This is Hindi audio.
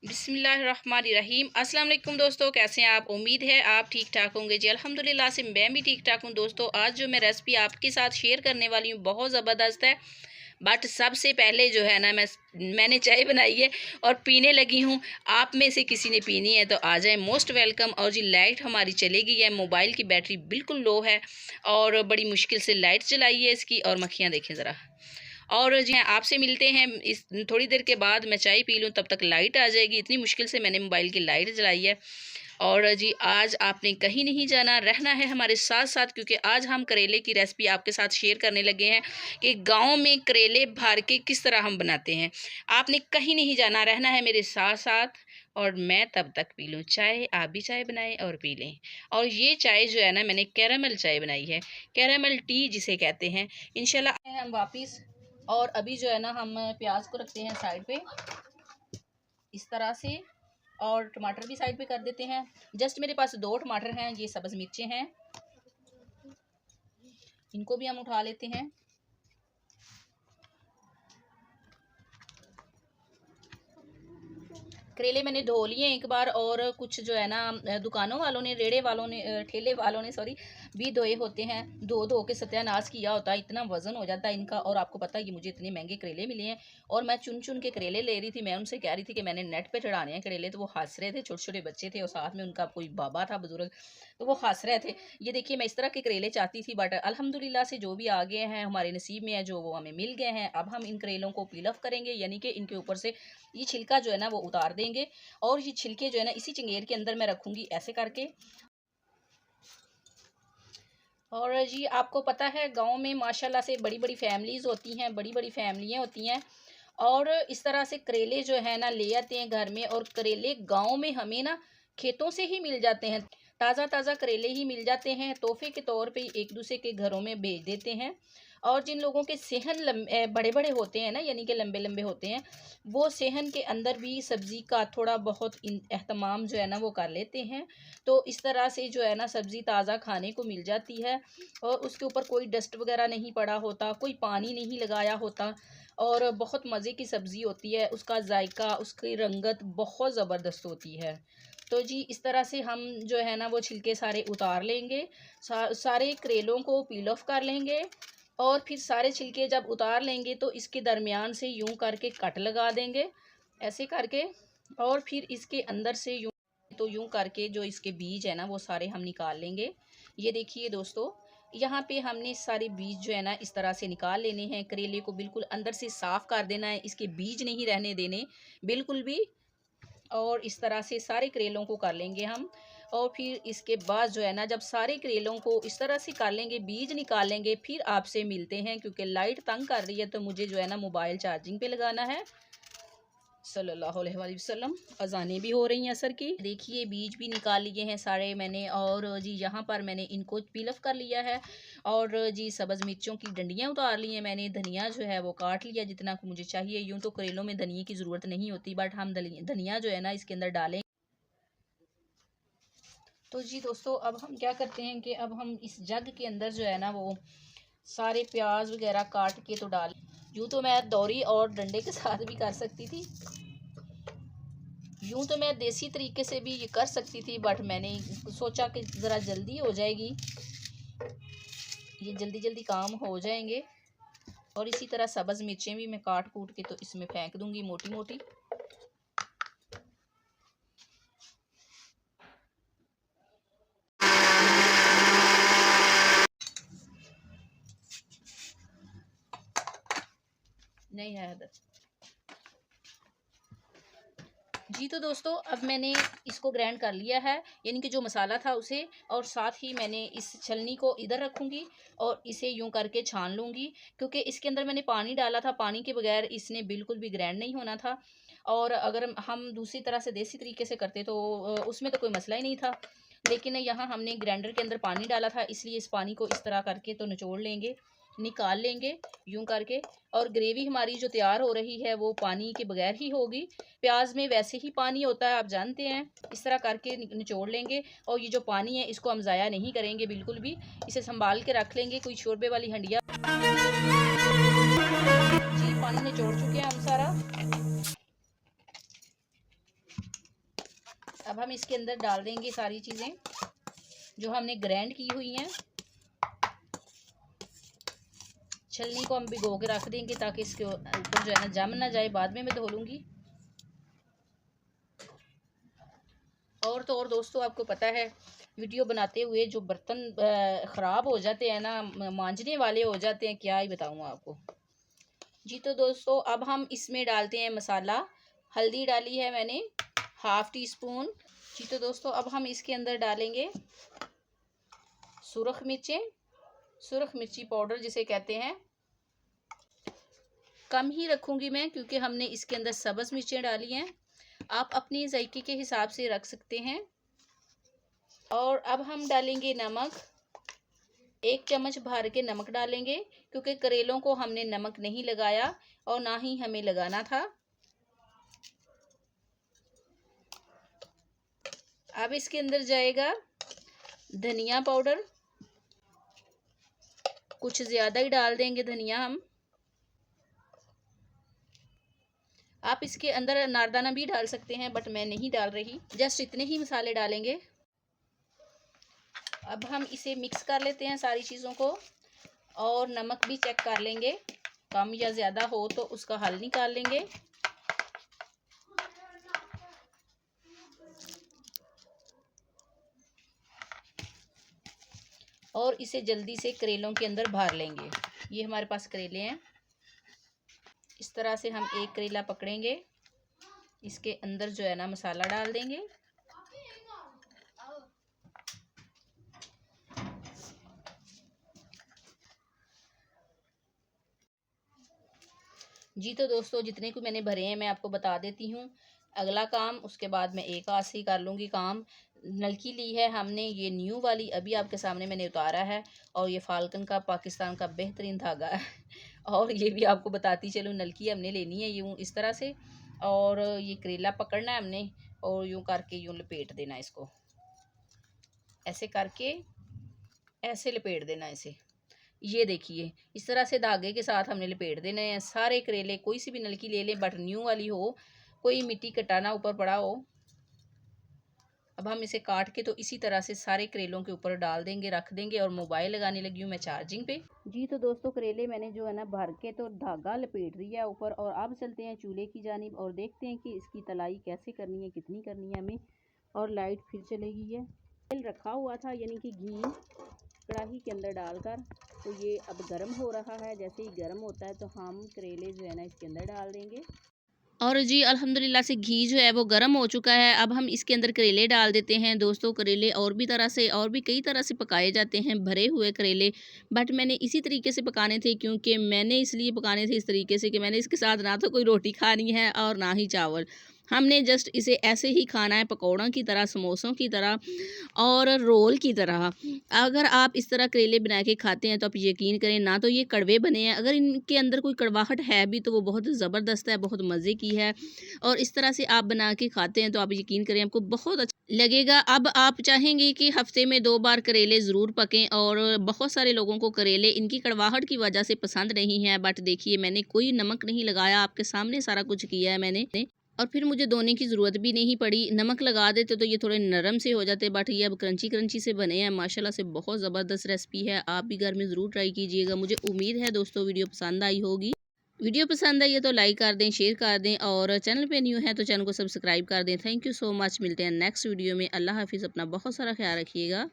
बिस्मिल्लाहिर्रहमानिर्रहीम। अस्सलाम वालेकुम दोस्तों, कैसे हैं आप? उम्मीद है आप ठीक ठाक होंगे जी। अल्हम्दुलिल्लाह से मैं भी ठीक ठाक हूँ। दोस्तों, आज जो मैं रेसिपी आपके साथ शेयर करने वाली हूँ बहुत ज़बरदस्त है। बट सबसे पहले जो है ना मैंने चाय बनाई है और पीने लगी हूँ। आप में से किसी ने पीनी है तो आ जाए, मोस्ट वेलकम। और जी लाइट हमारी चली गई है, मोबाइल की बैटरी बिल्कुल लो है और बड़ी मुश्किल से लाइट चलाई है इसकी। और मक्खियाँ देखें ज़रा। और जी हाँ, आपसे मिलते हैं इस थोड़ी देर के बाद। मैं चाय पी लूँ तब तक लाइट आ जाएगी। इतनी मुश्किल से मैंने मोबाइल की लाइट जलाई है। और जी आज आपने कहीं नहीं जाना, रहना है हमारे साथ साथ, क्योंकि आज हम करेले की रेसिपी आपके साथ शेयर करने लगे हैं कि गांव में करेले भर के किस तरह हम बनाते हैं। आपने कहीं नहीं जाना, रहना है मेरे साथ साथ। और मैं तब तक पी लूँ चाय, आप भी चाय बनाएं और पी लें। और ये चाय जो है ना, मैंने कैरामल चाय बनाई है, कैरामल टी जिसे कहते हैं। इंशाल्लाह हम वापिस। और अभी जो है ना हम प्याज को रखते हैं साइड पे इस तरह से, और टमाटर भी साइड पे कर देते हैं। जस्ट मेरे पास 2 टमाटर हैं, ये सब्ज़ मिर्चें हैं, इनको भी हम उठा लेते हैं। करेले मैंने धो लिए एक बार, और कुछ जो है ना दुकानों वालों ने, रेड़े वालों ने, ठेले वालों ने सॉरी, भी धोए होते हैं। धो के सत्यानाश किया होता है, इतना वजन हो जाता है इनका। और आपको पता है कि मुझे इतने महंगे करेले मिले हैं और मैं चुन चुन के करेले ले रही थी। मैं उनसे कह रही थी कि मैंने नेट पे चढ़ाने हैं करेले, तो वो हंस रहे थे। छोटे छोटे बच्चे थे और साथ में उनका कोई बाबा था बुजुर्ग, तो वो हंस रहे थे। ये देखिए, मैं इस तरह के करेले चाहती थी, बट अल्हम्दुलिल्लाह से जो भी आ गए हैं हमारे नसीब में है, जो वो हमें मिल गए हैं। अब हम इन करेलों को पील ऑफ करेंगे, यानी कि इनके ऊपर से ये छिलका जो है ना वो उतार देंगे। और ये छिलके जो है ना इसी चंगेर के अंदर मैं रखूंगी ऐसे करके। और जी आपको पता है गांव में माशाल्लाह से बड़ी बड़ी फैमिलीज़ होती हैं, बड़ी बड़ी फैमिलियाँ होती हैं। और इस तरह से करेले जो है ना ले आते हैं घर में। और करेले गांव में हमें ना खेतों से ही मिल जाते हैं, ताज़ा ताज़ा करेले ही मिल जाते हैं। तोहफे के तौर पे एक दूसरे के घरों में भेज देते हैं। और जिन लोगों के सेहन बड़े बड़े होते हैं ना, यानी कि लंबे लंबे होते हैं, वो सेहन के अंदर भी सब्ज़ी का थोड़ा बहुत एहतमाम जो है ना वो कर लेते हैं। तो इस तरह से जो है ना सब्ज़ी ताज़ा खाने को मिल जाती है, और उसके ऊपर कोई डस्ट वगैरह नहीं पड़ा होता, कोई पानी नहीं लगाया होता। और बहुत मज़े की सब्ज़ी होती है, उसका जायका, उसकी रंगत बहुत ज़बरदस्त होती है। तो जी इस तरह से हम जो है ना वो छिलके सारे उतार लेंगे, सारे करेलों को पील ऑफ कर लेंगे। और फिर सारे छिलके जब उतार लेंगे तो इसके दरमियान से यूं करके कट लगा देंगे ऐसे करके। और फिर इसके अंदर से यूं करके जो इसके बीज है ना वो सारे हम निकाल लेंगे। ये देखिए दोस्तों, यहाँ पे हमने सारे बीज जो है ना इस तरह से निकाल लेने हैं। करेले को बिल्कुल अंदर से साफ़ कर देना है, इसके बीज नहीं रहने देने बिल्कुल भी। और इस तरह से सारे करेलों को कर लेंगे हम। और फिर इसके बाद जो है ना जब सारे करेलों को इस तरह से कर लेंगे, बीज निकाल लेंगे, फिर आपसे मिलते हैं। क्योंकि लाइट तंग कर रही है तो मुझे जो है ना मोबाइल चार्जिंग पे लगाना है। सल्लल्लाहु अलैहि वसल्लम। अजानें भी हो रही हैं असर की। देखिए बीज भी निकाल लिए हैं सारे मैंने। और जी यहाँ पर मैंने इनको पील ऑफ कर लिया है। और जी सब्ज़ मिर्चों की डंडियाँ उतार ली हैं मैंने। धनिया जो है वो काट लिया जितना मुझे चाहिए। यूँ तो करेलों में धनिया की ज़रूरत नहीं होती, बट हम धनिया जो है ना इसके अंदर डालें। तो जी दोस्तों, अब हम क्या करते हैं कि अब हम इस जग के अंदर जो है ना वो सारे प्याज वगैरह काट के तो डाल। यूँ तो मैं दौरी और डंडे के साथ भी कर सकती थी, यूँ तो मैं देसी तरीके से भी ये कर सकती थी, बट मैंने सोचा कि ज़रा जल्दी हो जाएगी, ये जल्दी जल्दी काम हो जाएंगे। और इसी तरह सब्ज़ मिर्चें भी मैं काट कूट के तो इसमें फेंक दूंगी मोटी मोटी। नहीं है इधर जी। तो दोस्तों अब मैंने इसको ग्राइंड कर लिया है, यानी कि जो मसाला था उसे। और साथ ही मैंने इस छलनी को इधर रखूँगी और इसे यूं करके छान लूँगी, क्योंकि इसके अंदर मैंने पानी डाला था। पानी के बगैर इसने बिल्कुल भी ग्राइंड नहीं होना था। और अगर हम दूसरी तरह से देसी तरीके से करते तो उसमें तो कोई मसला ही नहीं था। लेकिन यहाँ हमने ग्राइंडर के अंदर पानी डाला था, इसलिए इस पानी को इस तरह करके तो निचोड़ लेंगे, निकाल लेंगे यूं करके। और ग्रेवी हमारी जो तैयार हो रही है वो पानी के बगैर ही होगी। प्याज में वैसे ही पानी होता है, आप जानते हैं। इस तरह करके निचोड़ लेंगे। और ये जो पानी है इसको हम ज़ाया नहीं करेंगे बिल्कुल भी, इसे संभाल के रख लेंगे कोई शोरबे वाली हंडिया। जी पानी निचोड़ चुके हैं हम सारा। अब हम इसके अंदर डाल देंगे सारी चीज़ें जो हमने ग्राइंड की हुई हैं। छलनी को हम भिगो के रख देंगे ताकि इसके ऊपर जो है ना जम ना जाए, बाद में मैं धो लूँगी। और तो और दोस्तों, आपको पता है वीडियो बनाते हुए जो बर्तन ख़राब हो जाते हैं ना, मांजने वाले हो जाते हैं, क्या ही बताऊँ आपको जी। तो दोस्तों अब हम इसमें डालते हैं मसाला। हल्दी डाली है मैंने 1/2 टीस्पून जी। तो दोस्तों अब हम इसके अंदर डालेंगे सुरख मिर्चें, सुरख मिर्ची पाउडर जिसे कहते हैं। कम ही रखूँगी मैं क्योंकि हमने इसके अंदर सब्ज़ मिर्चें डाली हैं। आप अपनी जायके के हिसाब से रख सकते हैं। और अब हम डालेंगे नमक, 1 चम्मच भर के नमक डालेंगे क्योंकि करेलों को हमने नमक नहीं लगाया और ना ही हमें लगाना था। अब इसके अंदर जाएगा धनिया पाउडर, कुछ ज़्यादा ही डाल देंगे धनिया हम। आप इसके अंदर अनारदाना भी डाल सकते हैं बट मैं नहीं डाल रही, जस्ट इतने ही मसाले डालेंगे। अब हम इसे मिक्स कर लेते हैं सारी चीज़ों को और नमक भी चेक कर लेंगे, कम या ज़्यादा हो तो उसका हल निकाल लेंगे। और इसे जल्दी से करेलों के अंदर भर लेंगे। ये हमारे पास करेले हैं। इस तरह से हम एक करेला पकड़ेंगे, इसके अंदर जो है ना मसाला डाल देंगे। जी। तो दोस्तों जितने को मैंने भरे हैं मैं आपको बता देती हूँ। अगला काम उसके बाद मैं एक हाथ से ही कर लूँगी काम। नलकी ली है हमने, ये न्यू वाली अभी आपके सामने मैंने उतारा है और ये फाल्कन का पाकिस्तान का बेहतरीन धागा है। और ये भी आपको बताती चलूँ, नलकी हमने लेनी है यूँ इस तरह से और ये करेला पकड़ना है हमने और यूँ करके यूँ लपेट देना इसको, ऐसे करके ऐसे लपेट देना इसे। ये देखिए इस तरह से धागे के साथ हमने लपेट देने हैं सारे करेले। कोई सी भी नलकी ले लें बट न्यू वाली हो, कोई मिट्टी कटाना ऊपर पड़ा हो। अब हम इसे काट के तो इसी तरह से सारे करेलों के ऊपर डाल देंगे, रख देंगे। और मोबाइल लगाने लगी हूँ मैं चार्जिंग पे जी। तो दोस्तों करेले मैंने जो है ना भर के तो धागा लपेट दिया ऊपर। और अब चलते हैं चूल्हे की जानिब और देखते हैं कि इसकी तलाई कैसे करनी है, कितनी करनी है हमें। और लाइट फिर चलेगी है। तेल रखा हुआ था यानी कि घी कढ़ाई के अंदर डालकर, तो ये अब गर्म हो रहा है। जैसे ही गर्म होता है तो हम करेले जो है ना इसके अंदर डाल देंगे। और जी अल्हम्दुलिल्लाह से घी जो है वो गर्म हो चुका है। अब हम इसके अंदर करेले डाल देते हैं। दोस्तों करेले और भी तरह से और भी कई तरह से पकाए जाते हैं, भरे हुए करेले, बट मैंने इसी तरीके से पकाने थे क्योंकि मैंने इसलिए पकाने थे इस तरीके से कि मैंने इसके साथ ना तो कोई रोटी खानी है और ना ही चावल। हमने जस्ट इसे ऐसे ही खाना है, पकौड़ों की तरह, समोसों की तरह और रोल की तरह। अगर आप इस तरह करेले बना के खाते हैं तो आप यकीन करें ना तो ये कड़वे बने हैं, अगर इनके अंदर कोई कड़वाहट है भी तो वो बहुत ज़बरदस्त है, बहुत मज़े की है। और इस तरह से आप बना के खाते हैं तो आप यकीन करें आपको बहुत अच्छा लगेगा। अब आप चाहेंगे कि हफ्ते में 2 बार करेले ज़रूर पकें। और बहुत सारे लोगों को करेले इनकी कड़वाहट की वजह से पसंद नहीं है, बट देखिए मैंने कोई नमक नहीं लगाया, आपके सामने सारा कुछ किया है मैंने। और फिर मुझे धोने की ज़रूरत भी नहीं पड़ी। नमक लगा देते तो ये थोड़े नरम से हो जाते, बट ये अब क्रंची क्रंची से बने हैं। माशाल्लाह से बहुत ज़बरदस्त रेसिपी है, आप भी घर में ज़रूर ट्राई कीजिएगा। मुझे उम्मीद है दोस्तों वीडियो पसंद आई होगी। वीडियो पसंद आई है तो लाइक कर दें, शेयर कर दें और चैनल पे न्यू है तो चैनल को सब्सक्राइब कर दें। Thank you so much. मिलते हैं नेक्स्ट वीडियो में। अल्लाह हाफिज़। अपना बहुत सारा ख्याल रखिएगा।